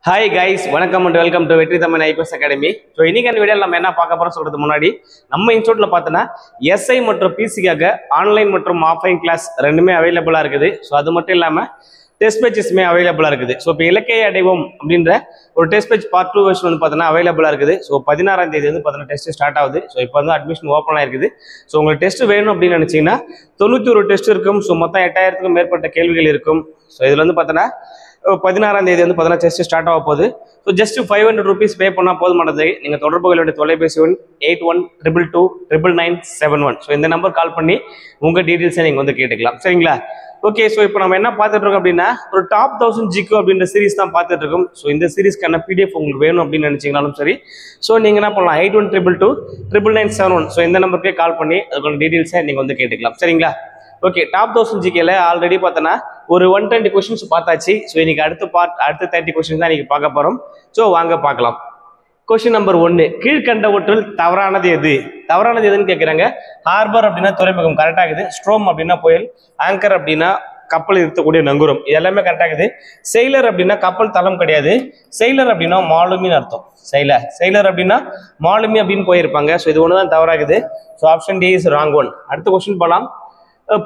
Hi guys, வணக்கம் and welcome to வெற்றி Tamil IPS academy. So இன்னைக்கு அந்த வீடியோவில் நம்ம என்ன பார்க்க போறோம் சொல்றதுக்கு முன்னாடி நம்ம இன்ஸ்டியூட்ல பார்த்தோன்னா எஸ்ஐ மற்றும் பிசிக்காக ஆன்லைன் மற்றும் ஆஃப்லைன் கிளாஸ் ரெண்டுமே அவைலபிளாக இருக்குது. ஸோ அது மட்டும் இல்லாமல் டெஸ்ட் பேச்சஸுமே அவைலபிளாக இருக்குது. ஸோ இப்போ இலக்கையை அடைவோம் அப்படின்ற ஒரு டெஸ்ட் பேச் பார்ட் 2 வெர்ஷன் வந்து பார்த்தோன்னா அவைலபிளாக இருக்குது. ஸோ 16ஆம் தேதி வந்து பார்த்தோன்னா டெஸ்ட் ஸ்டார்ட் ஆகுது. ஸோ இப்போ வந்து அட்மிஷன் ஓப்பன் ஆயிருக்குது. ஸோ உங்களுக்கு டெஸ்ட் வேணும் அப்படின்னு நினச்சிங்கன்னா 91 டெஸ்ட் இருக்கும். ஸோ மொத்தம் 8000க்கும் மேற்பட்ட கேள்விகள் இருக்கும். ஸோ இதில் வந்து பார்த்தோன்னா 16ஆம் தேதி வந்து பார்த்தீங்கன்னா டெஸ்ட் ஸ்டார்ட் ஆக போகுது. ஸோ ஜஸ்ட் 500 rupees பே பண்ணால் போதுமானது. நீங்கள் தொடர்பு கொள்ள வேண்டிய தொலைபேசி எண் 8122299971. ஸோ இந்த நம்பர் கால் பண்ணி உங்கள் டீட்டெயில்ஸை நீங்கள் வந்து கேட்டுக்கலாம். சரிங்களா? ஓகே, ஸோ இப்போ நம்ம என்ன பார்த்துட்டு இருக்கோம் அப்படின்னா ஒரு டாப் 1000 ஜிகோ அப்படின்ற சீரிஸ் தான் பார்த்துட்டு இருக்கோம். ஸோ இந்த சீரிஸ்க்கான பிடிஎஃப் உங்களுக்கு வேணும் அப்படின்னு நினச்சிங்கனாலும் சரி, ஸோ நீங்கள் என்ன பண்ணலாம் 8122299971. ஸோ இந்த நம்பருக்கே கால் பண்ணி அதுக்கான டீட்டெயில்ஸை நீங்கள் வந்து கேட்டுக்கலாம். சரிங்களா? ஓகே, டாப் 1000 ஜிகேல ஆல்ரெடி பார்த்தோன்னா ஒரு 120 கொஸ்டின்ஸ் பார்த்தாச்சு. ஸோ இன்னைக்கு அடுத்த 30 கொஸ்டின் தான் இன்னைக்கு பார்க்க போகிறோம். ஸோ வாங்க பார்க்கலாம். கொஸ்டின் நம்பர் 1, கீழ்கண்டவற்றில் தவறானது எது? தவறானது எதுன்னு கேட்குறாங்க. ஹார்பர் அப்படின்னா துறைமுகம் கரெக்டாகுது. ஸ்ட்ரோம் அப்படின்னா புயல். ஆங்கர் அப்படின்னா கப்பல் நிறுத்தக்கூடிய நங்கூரம். இது எல்லாமே கரெக்டாகுது. செயிலர் அப்படின்னா கப்பல் தளம் கிடையாது. செயிலர் அப்படின்னா மாலுமின்னு அர்த்தம். செயிலர் அப்படின்னா மாலுமி அப்படின்னு போயிருப்பாங்க. ஸோ இது ஒன்று தான் தவறாகுது. So option D is wrong one. அடுத்த கொஸ்டின் போகலாம்.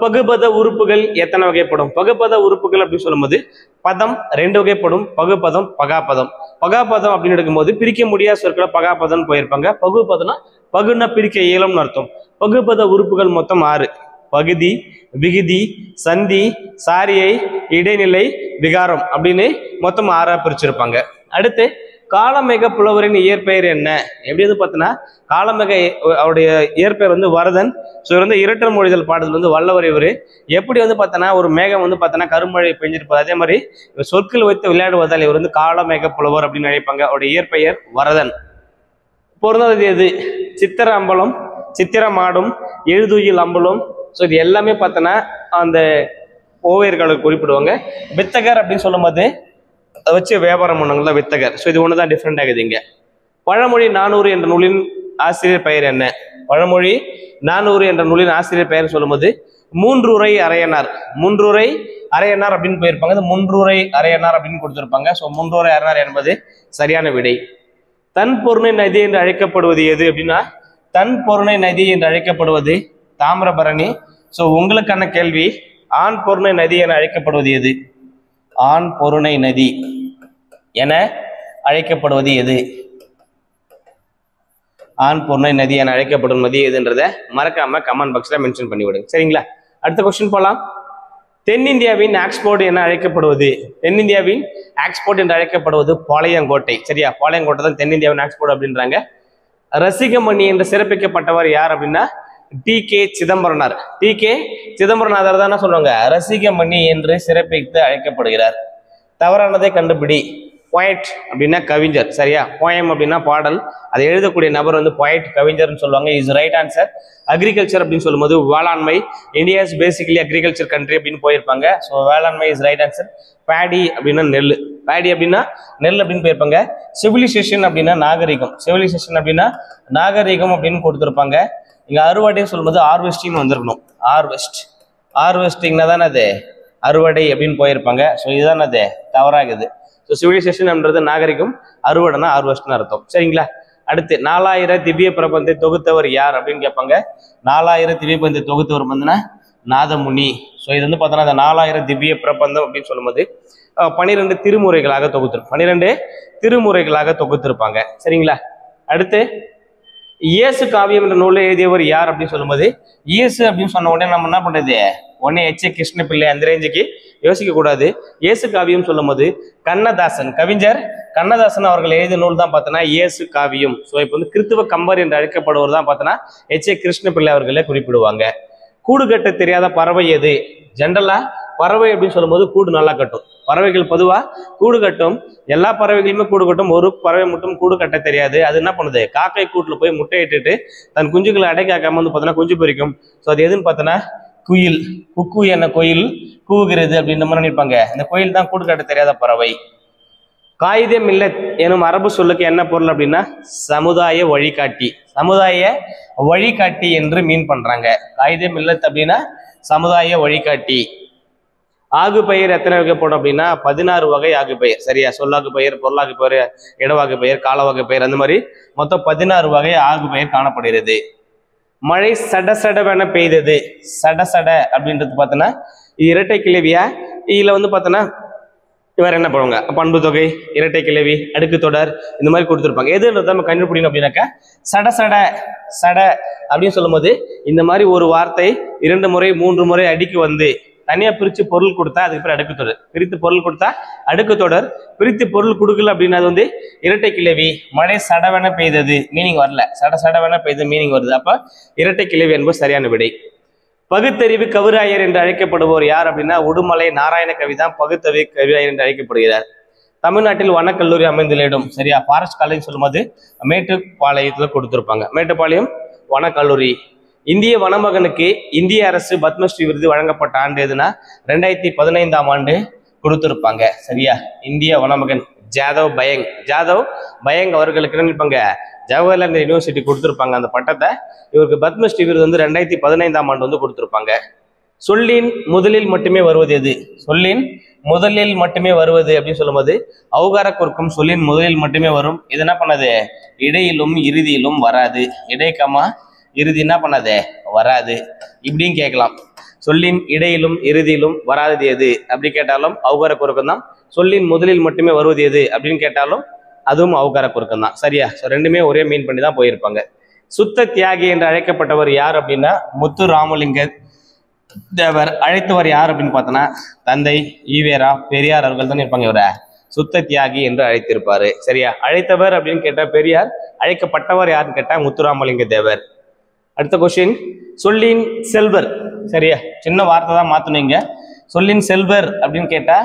பகுபத உறுப்புகள் எத்தனை வகைப்படும்? பகுபத உறுப்புகள் அப்படின்னு சொல்லும்போது பதம் 2 வகைப்படும். பகுபதம், பகாபதம். பகாபதம் அப்படின்னு எடுக்கும்போது பிரிக்க முடியாத சொற்களை பகாபதம் போயிருப்பாங்க. பகுபதம்னா பகுன்னா பிரிக்க இயலும்னு அர்த்தம். பகுபத உறுப்புகள் மொத்தம் 6: பகுதி, விகுதி, சந்தி, சாரியை, இடைநிலை, விகாரம் அப்படின்னு மொத்தம் 6ஆ பிரிச்சிருப்பாங்க. அடுத்து காலமேக புலவரின் இயற்பெயர் என்ன? எப்படி வந்து பார்த்தீங்கன்னா காலமேக அவருடைய இயற்பெயர் வந்து வரதன். ஸோ இவர் வந்து இரட்டல் மொழிதல் பாடல் வந்து வல்லவர். இவர் எப்படி வந்து பார்த்தோன்னா ஒரு மேகம் வந்து பார்த்தோன்னா கருமழை பெஞ்சிருப்பது. அதே மாதிரி சொற்கள் வைத்து விளையாடுவதால் இவர் வந்து காலமேக புலவர் அப்படின்னு அழைப்பாங்க. அவருடைய இயற்பெயர் வரதன். பொருந்தாதது எது? சித்திர அம்பலம், சித்திரமாடும், எழுதுயில் அம்பலம். ஸோ இது எல்லாமே பார்த்தோன்னா அந்த ஓவியர்களுக்கு குறிப்பிடுவாங்க. வித்தகர் அப்படின்னு சொல்லும்போது அதை வச்சு வியாபாரம் பண்ணவங்க தான் வித்தகர். ஸோ இது ஒன்று தான் டிஃப்ரெண்ட் ஆகுது இங்கே. பழமொழி 400 என்ற நூலின் ஆசிரியர் பெயர் என்ன? பழமொழி 400 என்ற நூலின் ஆசிரியர் பெயர் சொல்லும்போது மூன்றுரை அரையனார். மூன்றுரை அரையனார் அப்படின்னு போயிருப்பாங்க. இது மூன்றுரை அரையனார் அப்படின்னு கொடுத்துருப்பாங்க. ஸோ மூன்றுரை அரையனார் என்பது சரியான விடை. தன் பொருணை நதி என்று அழைக்கப்படுவது எது அப்படின்னா தன் பொருணை நதி என்று அழைக்கப்படுவது தாமிரபரணி. ஸோ உங்களுக்கான கேள்வி, ஆண் பொருணை நதி என அழைக்கப்படுவது எது? ஆண் பொருணை நதி என அழைக்கப்படுவது எது? ஆண் பொருணை நதி என அழைக்கப்படும் நதி எதுன்றத மறக்காம கமெண்ட் பாக்ஸ்ல மென்ஷன் பண்ணி விடுங்க. சரிங்களா? அடுத்த கொஸ்டின் போலாம். தென்னிந்தியாவின் ஆக்ஸ்போர்ட் என அழைக்கப்படுவது? தென்னிந்தியாவின் ஆக்ஸ்போர்ட் என்று அழைக்கப்படுவது பாளையங்கோட்டை. சரியா? பாளையங்கோட்டை தான் தென்னிந்தியாவின் ஆக்ஸ்போர்ட் அப்படின்றாங்க. ரசிகமணி என்று சிறப்பிக்கப்பட்டவர் யார் அப்படின்னா டி.கே. சிதம்பரனார். டி.கே. சிதம்பரநாதர் தான் சொல்லுவாங்க ரசிகமணி என்று சிறப்பித்து அழைக்கப்படுகிறார். தவறானதை கண்டுபிடி. பொயட் அப்படின்னா கவிஞர். சரியா? போயம் அப்படின்னா பாடல். அதை எழுதக்கூடிய நபர் வந்து பொயட், கவிஞர்னு சொல்லுவாங்க. Is right answer. அக்ரிகல்ச்சர் அப்படின்னு சொல்லும்போது வேளாண்மை. India is basically agriculture country அப்படின்னு போயிருப்பாங்க. ஸோ வேளாண்மை இஸ் ரைட் ஆன்சர். பேடி அப்படின்னா நெல். பேடி அப்படின்னா நெல் அப்படின்னு போயிருப்பாங்க. சிவிலைசேஷன் அப்படின்னா நாகரிகம். சிவிலைசேஷன் அப்படின்னா நாகரிகம் அப்படின்னு கொடுத்துருப்பாங்க. இங்கே அறுவடைன்னு சொல்லும்போது ஆர்வெஸ்டிங்னு வந்திருக்கணும். ஆர்வெஸ்டிங்னா தானே அது அறுவடை அப்படின்னு போயிருப்பாங்க. ஸோ இதுதான் அது தவறாகுது. ஸோ சிவிலைசேஷன் அப்படின்றது நாகரிகம், அறுவடைனா ஆர்வெஸ்ட்னு அர்த்தம். சரிங்களா? அடுத்து 4000 திவ்ய பிரபந்தை தொகுத்தவர் யார் அப்படின்னு கேட்பாங்க. 4000 திவ்ய பிரபந்தை தொகுத்தவர் வந்துன்னா நாதமுனி. ஸோ இது வந்து பார்த்தோன்னா அந்த 4000 திவ்ய பிரபந்தம் அப்படின்னு சொல்லும்போது 12 திருமுறைகளாக 12 திருமுறைகளாக தொகுத்திருப்பாங்க. சரிங்களா? அடுத்து இயேசு காவியம் என்ற நூலை எழுதியவர் யார் அப்படின்னு சொல்லும்போது இயேசு அப்படின்னு சொன்ன உடனே நம்ம என்ன பண்றது? உடனே எச்.ஏ. கிருஷ்ண பிள்ளை அந்த ரேஞ்சுக்கு யோசிக்க கூடாது. இயேசு காவியம் சொல்லும் போது கண்ணதாசன், கவிஞர் கண்ணதாசன் அவர்கள் எழுதிய நூல் தான் பார்த்தோன்னா இயேசு காவியம். ஸோ இப்போ வந்து கிறித்துவ கம்பர் என்று அழைக்கப்படுவர் தான் பார்த்தோன்னா எச்.ஏ. கிருஷ்ண பிள்ளை அவர்களே குறிப்பிடுவாங்க. கூடு கட்ட தெரியாத பறவை எது? ஜென்ரலா பறவை அப்படின்னு சொல்லும்போது கூடு நல்லா கட்டும். பறவைகள் பொதுவாக கூடு கட்டும். எல்லா பறவைகளுமே கூடு கட்டும். ஒரு பறவை மட்டும் கூடு கட்ட தெரியாது. அது என்ன பண்ணுது? காக்கை கூட்டில் போய் முட்டை இட்டுட்டு தன் குஞ்சுகளை அடைக்காக்காம வந்து பார்த்தோன்னா குஞ்சு பொரிக்கும். ஸோ அது எதுன்னு பார்த்தோன்னா குயில். குக்கு என கோயில் கூவுகிறது அப்படின்ற மாதிரி நினைப்பாங்க. இந்த கோயில் தான் கூடு கட்ட தெரியாத பறவை. காயிதே மில்லத் எனும் அரபு சொல்லுக்கு என்ன பொருள் அப்படின்னா சமுதாய வழிகாட்டி. சமுதாய வழிகாட்டி என்று மீன் பண்றாங்க. காயிதே மில்லத் அப்படின்னா சமுதாய வழிகாட்டி. ஆகு பெயர் எத்தனை வகைப்படும் அப்படின்னா 16 வகை ஆகு பெயர். சரியா? சொல்லாகு பெயர், பொருளாகு பெயர், இடவாகு பெயர், காலவாகு பெயர், அந்த மாதிரி மொத்தம் 16 வகை ஆகு பெயர் காணப்படுகிறது. மழை சட சடவென பெய்தது. சட சட அப்படின்றது பார்த்தோன்னா இரட்டை கிளவியா, இதுல வந்து பார்த்தோன்னா இவர் என்ன பண்ணுவாங்க, பண்பு தொகை, இரட்டை கிளவி, அடுக்கு தொடர், இந்த மாதிரி கொடுத்துருப்பாங்க. எதுன்றது நம்ம கண்டுபிடிக்கணும் அப்படின்னாக்கா சட சட சட அப்படின்னு சொல்லும் போது இந்த மாதிரி ஒரு வார்த்தை 2 முறை 3 முறை அடிக்கு வந்து தனியா பிரித்து பொருள் கொடுத்தா அதுக்கு பேர் அடுக்கு தொடர். பிரித்து பொருள் கொடுத்தா அடுக்கு தொடர். பிரித்து பொருள் கொடுக்கல அப்படின்னா அது வந்து இரட்டை கிளவி. மழை சடவென பெய்தது, மீனிங் வரல, சட சடவென பெய்தது மீனிங் வருது. அப்ப இரட்டை கிளவி என்பது சரியான விடை. பகுத்தறிவு கவிராயர் என்று அழைக்கப்படுவோர் யார் அப்படின்னா உடுமலை நாராயண கவி தான் பகுத்தறிவு கவிராயர் என்று அழைக்கப்படுகிறார். தமிழ்நாட்டில் வனக்கல்லூரி அமைந்துள்ள இடம். சரியா? ஃபாரஸ்ட் காலேஜ் சொல்லும்போது மேட்டுப்பாளையத்துல கொடுத்துருப்பாங்க. மேட்டுப்பாளையம் வனக்கல்லூரி. இந்திய வனமகனுக்கு இந்திய அரசு பத்மஸ்ரீ விருது வழங்கப்பட்ட ஆண்டு எதுனா 2015ஆம் ஆண்டு கொடுத்துருப்பாங்க. சரியா? இந்திய வனமகன் ஜாதவ் பயங் அவர்களுக்கு என்ன நினைப்பாங்க, ஜவஹர்லால் யூனிவர்சிட்டி கொடுத்துருப்பாங்க அந்த பட்டத்தை. இவருக்கு பத்மஸ்ரீ விருது வந்து 2015ஆம் ஆண்டு வந்து கொடுத்துருப்பாங்க. சொல்லின் முதலில் மட்டுமே வருவது எது? சொல்லின் முதலில் மட்டுமே வருவது அப்படின்னு சொல்லும்போது அவுகார குறுக்கம் சொல்லின் முதலில் மட்டுமே வரும். இது என்ன பண்ணது, இடையிலும் இறுதியிலும் வராது. இடைக்கமா இறுதி என்ன பண்ணாது, வராது. இப்படின்னு கேட்கலாம். சொல்லின் இடையிலும் இறுதியிலும் வராதது எது அப்படி கேட்டாலும் அவுகார குறுக்கம் தான். சொல்லின் முதலில் மட்டுமே வருவது எது அப்படின்னு கேட்டாலும் அதுவும் அவுகார குறுக்கம் தான். சரியா? ஸோ ரெண்டுமே ஒரே மீன் பண்ணி தான் போயிருப்பாங்க. சுத்த தியாகி என்று அழைக்கப்பட்டவர் யார் அப்படின்னா முத்து ராமலிங்க தேவர். அழைத்தவர் யார் அப்படின்னு பார்த்தோன்னா தந்தை ஈவேரா பெரியார் அவர்கள் தான் இருப்பாங்க. இவரை சுத்த தியாகி என்று அழைத்திருப்பாரு. சரியா? அழைத்தவர் அப்படின்னு கேட்டா பெரியார், அழைக்கப்பட்டவர் யாருன்னு கேட்டா முத்துராமலிங்க தேவர். அடுத்த கொஸ்டின், சொல்லின் செல்வர். சரியா? சின்ன வார்த்தை தான் மாத்தணுங்க. சொல்லின் செல்வர் அப்படின்னு கேட்டா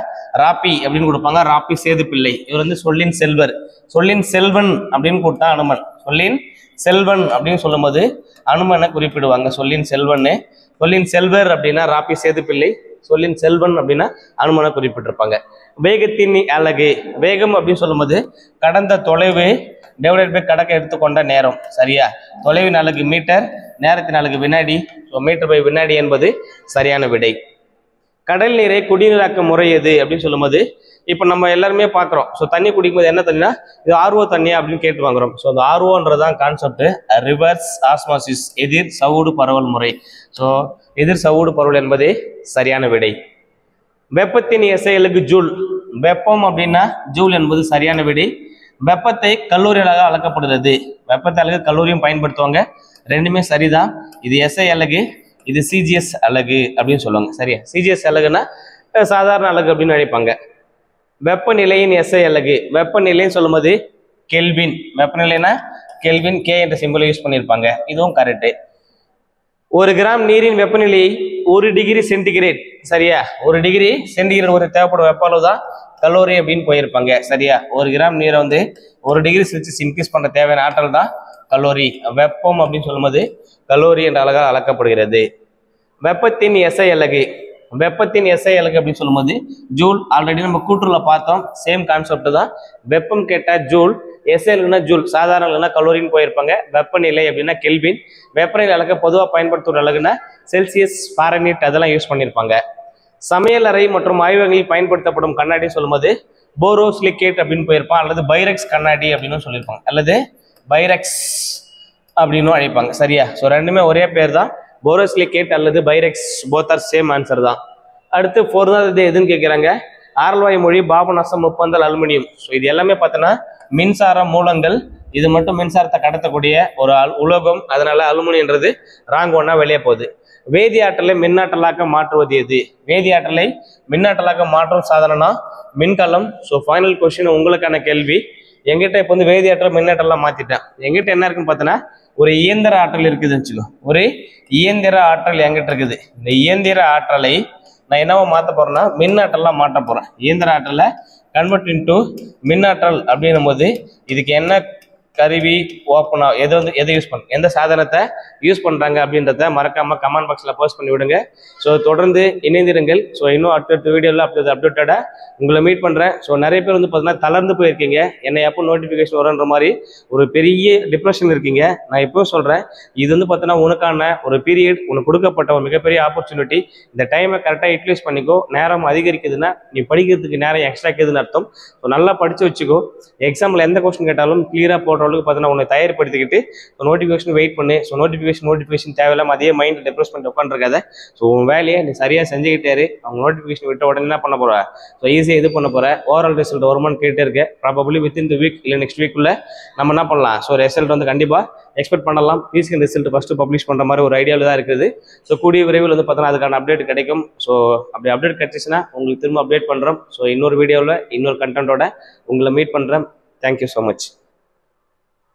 ராப்பி அப்படின்னு கொடுப்பாங்க. ராப்பி சேது பிள்ளை, இவர் வந்து சொல்லின் செல்வர். சொல்லின் செல்வன் அப்படின்னு கொடுத்தா அனுமன். சொல்லின் செல்வன் அப்படின்னு சொல்லும் போது அனுமனை குறிப்பிடுவாங்க. சொல்லின் செல்வன்னு. சொல்லின் செல்வர் அப்படின்னா ராப்பி சேது பிள்ளை. சொல்லின் செல்வன் அப்படின்னா அனுமனை குறிப்பிட்டிருப்பாங்க. வேகத்தின் அலகு. வேகம் அப்படின்னு சொல்லும் போது கடந்த தொலைவு டிவைடட் பை கடக்க எடுத்துக்கொண்ட நேரம். சரியா? தொலைவின் அலகு மீட்டர், நேரத்தின் அலகு வினாடி. ஸோ மீட்டர் பை வினாடி என்பது சரியான விடை. கடல் நீரை குடிநீராக்க முறை எது அப்படின்னு சொல்லும்போது இப்போ நம்ம எல்லாருமே பார்க்குறோம். ஸோ தண்ணி குடிக்கும்போது என்ன தண்ணினா இது ஆர்ஓ தண்ணியா அப்படின்னு கேட்டு வாங்குறோம். ஸோ அந்த ஆர்ஓன்றதான் கான்செப்ட். ரிவர்ஸ் ஆஸ்மாசிஸ், எதிர் சவுடு பரவல் முறை. ஸோ எதிர் சவுடு பரவல் என்பது சரியான விடை. வெப்பத்தின் எசையலுக்கு ஜூல். வெப்பம் அப்படின்னா ஜூல் என்பது சரியான விடை. வெப்பத்தை கல்லூரிகளாக அளக்கப்படுகிறது. வெப்பத்தை அலகு கல்லூரியும் பயன்படுத்துவாங்க. ரெண்டுமே சரிதான். இது எஸ்ஐ அலகு, இது சிஜிஎஸ் அலகு அப்படின்னு சொல்லுவாங்க. சரியா? சிஜிஎஸ் அலகுன்னா சாதாரண அலகு அப்படின்னு அழைப்பாங்க. வெப்பநிலையின் எஸ்ஐ அலகு. வெப்பநிலைன்னு சொல்லும்போது கெல்வின். வெப்பநிலைனா கெல்வின், கே என்ற சிம்பிளை யூஸ் பண்ணியிருப்பாங்க. இதுவும் கரெக்டு. 1 கிராம் நீரின் வெப்பநிலை 1 டிகிரி சென்டிகிரேட். சரியா? 1 டிகிரி சென்டிகிரேட் ஒரு தேவைப்படும் வெப்ப அளவு தான் கலோரி அப்படின்னு போயிருப்பாங்க. சரியா? 1 கிராம் நீரை வந்து 1 டிகிரி செல்சியஸ் இன்க்ரீஸ் பண்ண தேவையான ஆற்றல் தான் கலோரி. வெப்பம் அப்படின்னு சொல்லும்போது கலோரி என்ற அலகால் அளக்கப்படுகிறது. வெப்பத்தின் எஸ்ஐ அலகு. வெப்பத்தின் எஸ்ஐ அலகு அப்படின்னு சொல்லும்போது ஜூல். ஆல்ரெடி நம்ம கூற்றுல பார்த்தோம். சேம் கான்செப்ட் தான். வெப்பம் கேட்டா ஜூல், எஸ்ஐ அலகுனா ஜூல். சாதாரண அலகுனா கலோரின்னு போயிருப்பாங்க. வெப்பநிலை அப்படின்னா கெல்வின். வெப்பநிலை அலக பொதுவாக பயன்படுத்துகிற அலகுனா செல்சியஸ், ஃபாரன்ஹீட் அதெல்லாம் யூஸ் பண்ணியிருப்பாங்க. சமையல் அறை மற்றும் ஆய்வகங்களில் பயன்படுத்தப்படும் கண்ணாடி சொல்லும்போது போரோசிலிகேட் அப்படின்னு போயிருப்பான், அல்லது பைரக்ஸ் கண்ணாடி அப்படின்னு சொல்லியிருப்பாங்க, அல்லது பைரக்ஸ் அப்படின்னு அழைப்பாங்க. சரியா? ஸோ ரெண்டுமே ஒரே பேர் தான். போரோசிலிகேட் அல்லது Pyrex, both are same answer தான். அடுத்து 4வது எதுன்னு கேட்குறாங்க. ஆரல்வாய் மொழி, பாபநாசம், முப்பந்தல், அலுமினியம். ஸோ இது எல்லாமே பார்த்தோன்னா மின்சார மூலங்கள். இது மட்டும் மின்சாரத்தை கடத்தக்கூடிய ஒரு உலோகம். அதனால அலுமினியன்றது ராங் ஒன்னா வெளியே போகுது. வேதி ஆற்றலை மின்னாற்றலாக மாற்றுவது எது? வேதி ஆற்றலை மின்னாற்றலாக மாற்றும் சாதனம்னா மின்கலம். ஸோ ஃபைனல் கொஸ்டின் உங்களுக்கான கேள்வி. எங்கிட்ட இப்போ வந்து வேதி ஆற்றல் மின்னாற்றலாம் மாத்திட்டேன். எங்கிட்ட என்ன இருக்குன்னு பார்த்தோன்னா ஒரு இயந்திர ஆற்றல் இருக்குதுன்னு வச்சுக்கோ. ஒரு இயந்திர ஆற்றல் எங்கிட்ட இருக்குது. இந்த இயந்திர ஆற்றலை நான் என்னவோ மாற்ற போறேன்னா மின்னாற்றலாம் மாற்ற போறேன். இயந்திர ஆற்றலை கன்வெர்ட் இன்டு மின்னாற்றல் அப்படின்னும் போது இதுக்கு என்ன கருவி ஓப்பன் எதை யூஸ் பண்ண எந்த சாதனத்தை யூஸ் பண்ணுறாங்க அப்படின்றத மறக்காமல் கமெண்ட் பாக்ஸில் போஸ்ட் பண்ணி விடுங்க. ஸோ தொடர்ந்து இணைந்திருங்கள். ஸோ இன்னும் அடுத்த வீடியோவில் அப்டேட்டடாக உங்களை மீட் பண்ணுறேன். ஸோ நிறைய பேர் வந்து பார்த்தீங்கன்னா தளர்ந்து போயிருக்கீங்க, என்னை எப்போ நோட்டிஃபிகேஷன் வரும்ன்ற மாதிரி ஒரு பெரிய டிப்ரெஷன் இருக்கீங்க. நான் எப்பவும் சொல்கிறேன், இது வந்து பார்த்தீங்கன்னா உனக்கான ஒரு பீரியட், உனக்கு கொடுக்கப்பட்ட ஒரு மிகப்பெரிய ஆப்பர்ச்சுனிட்டி. இந்த டைமை கரெக்டாக யூட்டிலைஸ் பண்ணிக்கோ. நேரம் அதிகரிக்குதுன்னா நீ படிக்கிறதுக்கு நேரம் எக்ஸ்ட்ரா இருக்குதுன்னு அர்த்தம். ஸோ நல்லா படித்து வச்சுக்கோ. எக்ஸாமில் எந்த கொஸ்டின் கேட்டாலும் கிளியராக போடுற அளவுக்கு பார்த்தீங்கன்னா உன்னை தயார்படுத்திக்கிட்டு நோட்டிஃபிகேஷன் வெயிட் பண்ணு. ஸோ நோட்டிஃபிகேஷன் தேவையில்லாம அதே மைண்ட் டிப்ரெஸ் பண்ணிட்டு உட்காந்துருக்காத. ஸோ உன் வேலையை நீ சரியாக செஞ்சுக்கிட்டாரு. அவங்க நோட்டிஃபிகேஷன் விட்ட உடனே என்ன பண்ண போற? ஸோ ஈஸியாக இது பண்ண போற. ஓவரால் ரிசல்ட் வருமானு கேட்டே இருக்கேன். ப்ராபபிளி வித்தின் தி வீக் இல்லை நெக்ஸ்ட் வீக்குள்ள நம்ம என்ன பண்ணலாம்? ஸோ ரிசல்ட் வந்து கண்டிப்பாக எக்ஸ்பெக்ட் பண்ணலாம். பிசிகல் ரிசல்ட் ஃபஸ்ட்டு பப்ளிஷ் பண்ணுற மாதிரி ஒரு ஐடியாவில் தான் இருக்குது. ஸோ கூடிய விரைவில் வந்து பார்த்தீங்கன்னா அதுக்கான அப்டேட் கிடைக்கும். ஸோ அப்படி அப்டேட் கிடைச்சிச்சுன்னா உங்களுக்கு திரும்ப அப்டேட் பண்ணுறோம். ஸோ இன்னொரு வீடியோவில் இன்னொரு கண்டென்ட்டோட உங்களை மீட் பண்ணுறேன். Thank you so much.